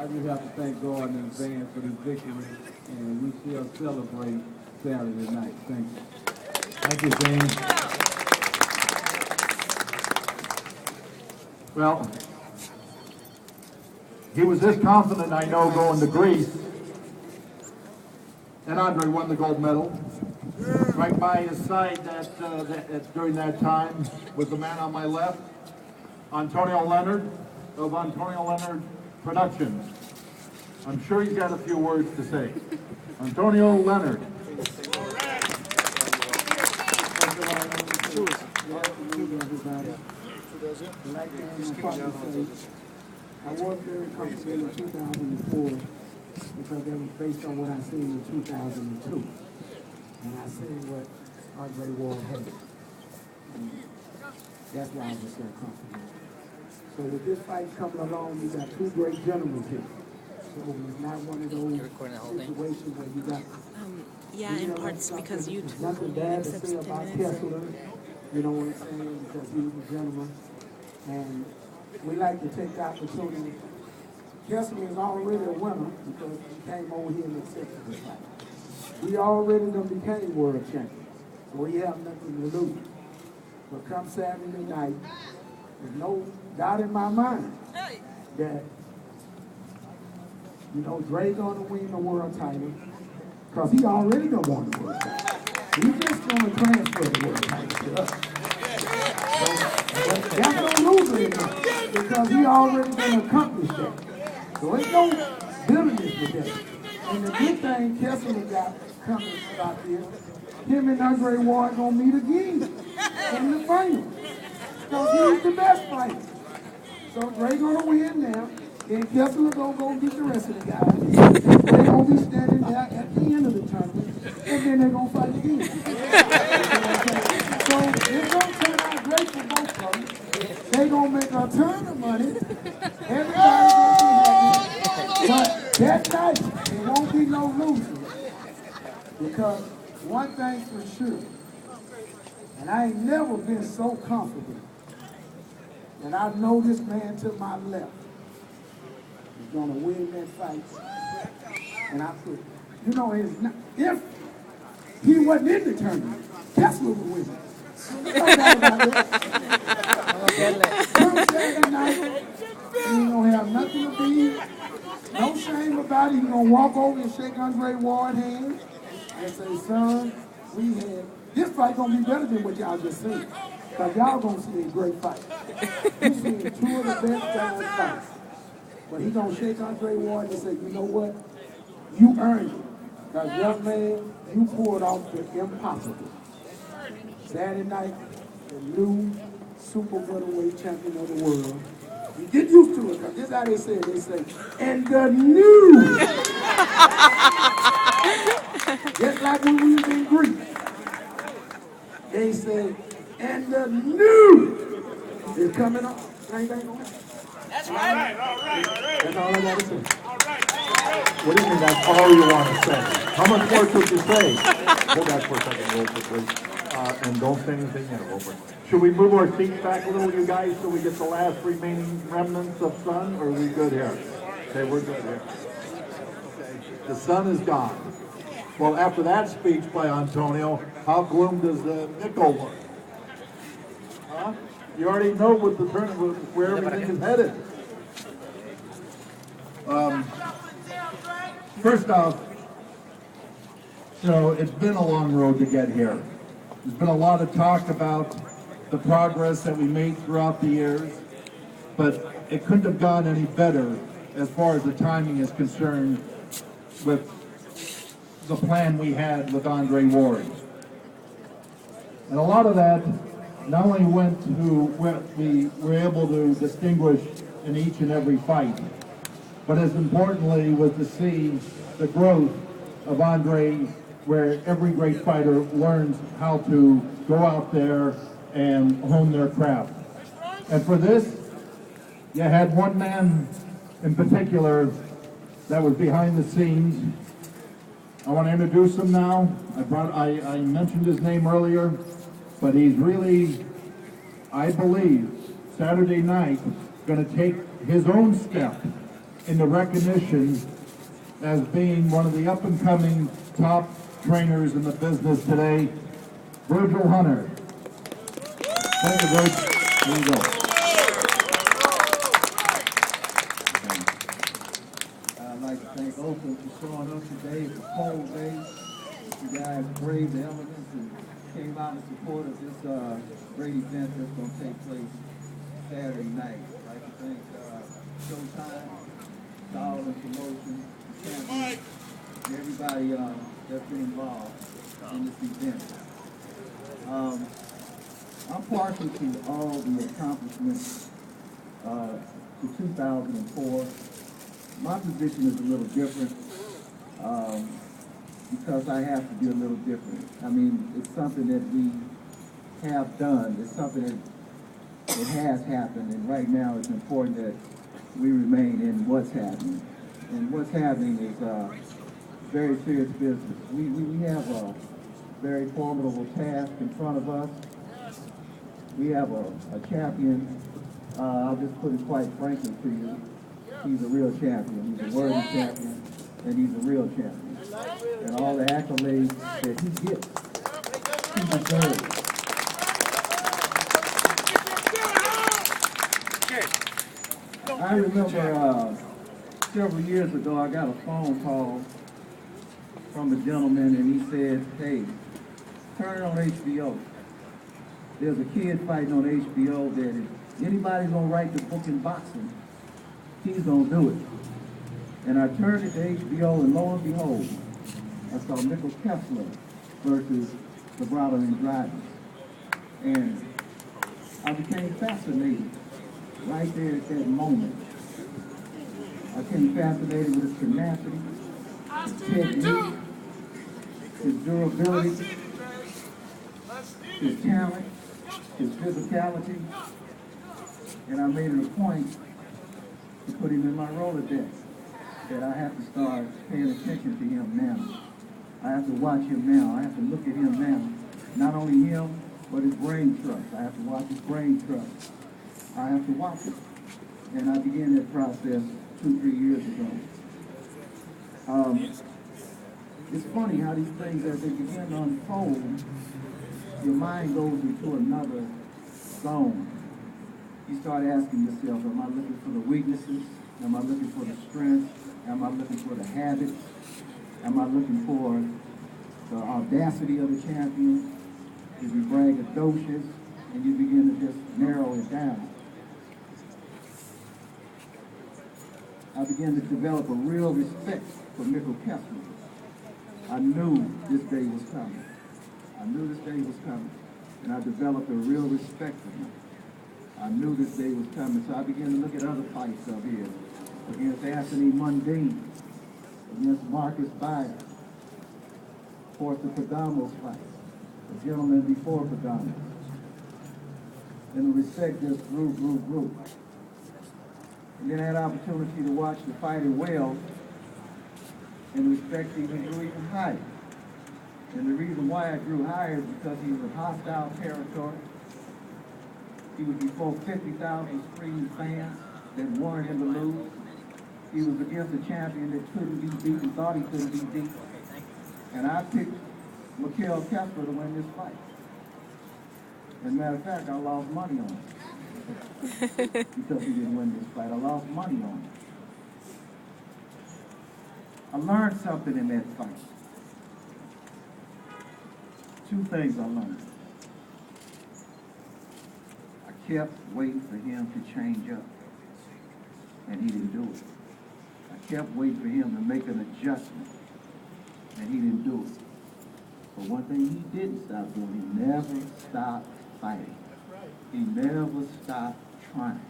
I just have to thank God in advance for this victory, and we shall celebrate Saturday night. Thank you. Thank you, James. Well, he was this confident, I know, going to Greece. And Andre won the gold medal. Right by his side during that time was the man on my left, Antonio Leonard of Antonio Leonard Productions. I'm sure he's got a few words to say. Antonio Leonard. I was very comfortable in 2004 because that was based on what I seen in 2002. And I seen what Andre Ward had. And that's why I was so comfortable. So with this fight coming along, you got two great gentlemen here. So it's not one of those situations where you got... yeah, in parts because you There's nothing bad to say about Kessler, you know what I'm saying, because he was a gentleman. And we like to take the opportunity. Kessler is already a winner because he came over here and accepted the fight. We already done became world champions, so we have nothing to lose. But come Saturday night, there's no doubt in my mind that, you know, Dre's gonna win the world title because he already done won the world title. He's just gonna transfer the world title to us. So, that's no loser in that because he already done accomplished that. So ain't no bitterness with that. And the good thing Kessler got coming out here, him and Andre Ward gonna meet again in the final. Because he's the best fighter. So Dre gonna win now, then Kessler gonna go get the rest of the guys. They're gonna be standing there at the end of the tournament, and then they're gonna fight again. So it's gonna turn out great for both of them. They're gonna make a ton of money. Everybody's gonna be happy. But that night, there won't be no losers. Because one thing's for sure, and I ain't never been so confident, and I know this man to my left is gonna win that fight. And I put, you know, if he wasn't in the tournament, Kessler would win. No doubt about that. Come Saturday night, he ain't gonna have nothing to be. No shame about it. He's gonna walk over and shake Andre Ward's hand and say, son, we had, this fight gonna be better than what y'all just seen. Because y'all gonna see a great fight. You seen two of the best guys fight. But he gonna shake Andre Ward and say, you know what? You earned it. Because young man, you pulled off the impossible. Saturday night, the new super middleweight champion of the world. You get used to it, because this is how they say it. They say, and the new. Just like when we was in Greece. They say, and the new is coming up. Bang, bang, bang. That's right. All right. That's all I got to say. What do you mean that's all you want to say? How much more could you say? Hold that for a second real quickly. And don't say anything inappropriate. Should we move our seats back a little, you guys, so we get the last remaining remnants of sun, or are we good here? Okay, we're good here. Okay. The sun is gone. Well, after that speech by Antonio, how gloom does Nickel look? Huh? You already know what the tournament, where everything is headed. First off, you know, it's been a long road to get here. There's been a lot of talk about the progress that we made throughout the years, but it couldn't have gone any better as far as the timing is concerned with the plan we had with Andre Ward. And a lot of that not only went to what we were able to distinguish in each and every fight, but as importantly was to see the growth of Andre, where every great fighter learns how to go out there and hone their craft. And for this, you had one man in particular that was behind the scenes. I want to introduce him now. I mentioned his name earlier, but he's really, I believe, Saturday night, going to take his own step in the recognition as being one of the up-and-coming top trainers in the business today, Virgil Hunter. Thank you, Virgil. Here you go. I'd like to thank Oakland for showing up today. It's a cold day. You guys braved the elements and came out in support of this great event that's going to take place Saturday night. I'd like to thank Showtime, Style and Promotion, Champion, and everybody that's been involved in this event. I'm partial to all the accomplishments to 2004. My position is a little different because I have to be a little different. I mean, it's something that we have done. It's something that it has happened, and right now it's important that we remain in what's happening. And what's happening is very serious business. We have a very formidable task in front of us. We have a champion. I'll just put it quite frankly to you. He's a real champion. He's a worthy champion, and he's a real champion. And all the accolades that he gets, he deserves. I remember several years ago, I got a phone call from a gentleman, and he said, "Hey, turn it on HBO. There's a kid fighting on HBO that if anybody's gonna write the book in boxing, he's gonna do it." And I turned it to HBO, and lo and behold, I saw Kessler versus Vibrato and Drivers. And I became fascinated right there at that moment. I became fascinated with his tenacity, his technique, his durability, his talent, his physicality, and I made it a point to put him in my Rolodex, that I have to start paying attention to him now. I have to watch him now. I have to look at him now. Not only him, but his brain trust. I have to watch his brain trust. I have to watch it. And I began that process 2-3 years ago. It's funny how these things, as they begin to unfold, your mind goes into another zone. You start asking yourself, am I looking for the weaknesses? Am I looking for the strengths? Am I looking for the habits? Am I looking for the audacity of the champion? Is he braggadocious? And you begin to just narrow it down. I began to develop a real respect for Kessler. I knew this day was coming. I knew this day was coming. And I developed a real respect for him. I knew this day was coming, so I began to look at other fights up here. Against Anthony Mundine, against Marcus Bayer, of course the Pagamos fight, the gentleman before Pagamos. And the respect just grew. And then I had opportunity to watch the fighter well, and the respect even grew even higher. And the reason why I grew higher is because he was in hostile territory. He was before 50,000 screaming fans that wanted him to lose. He was against a champion that couldn't be beat and thought he couldn't be beat. And I picked Kessler to win this fight. As a matter of fact, I lost money on him. Because he didn't win this fight. I lost money on him. I learned something in that fight. 2 things I learned. I kept waiting for him to change up, and he didn't do it. I kept waiting for him to make an adjustment, and he didn't do it. But one thing he didn't stop doing, he never stopped fighting. He never stopped trying.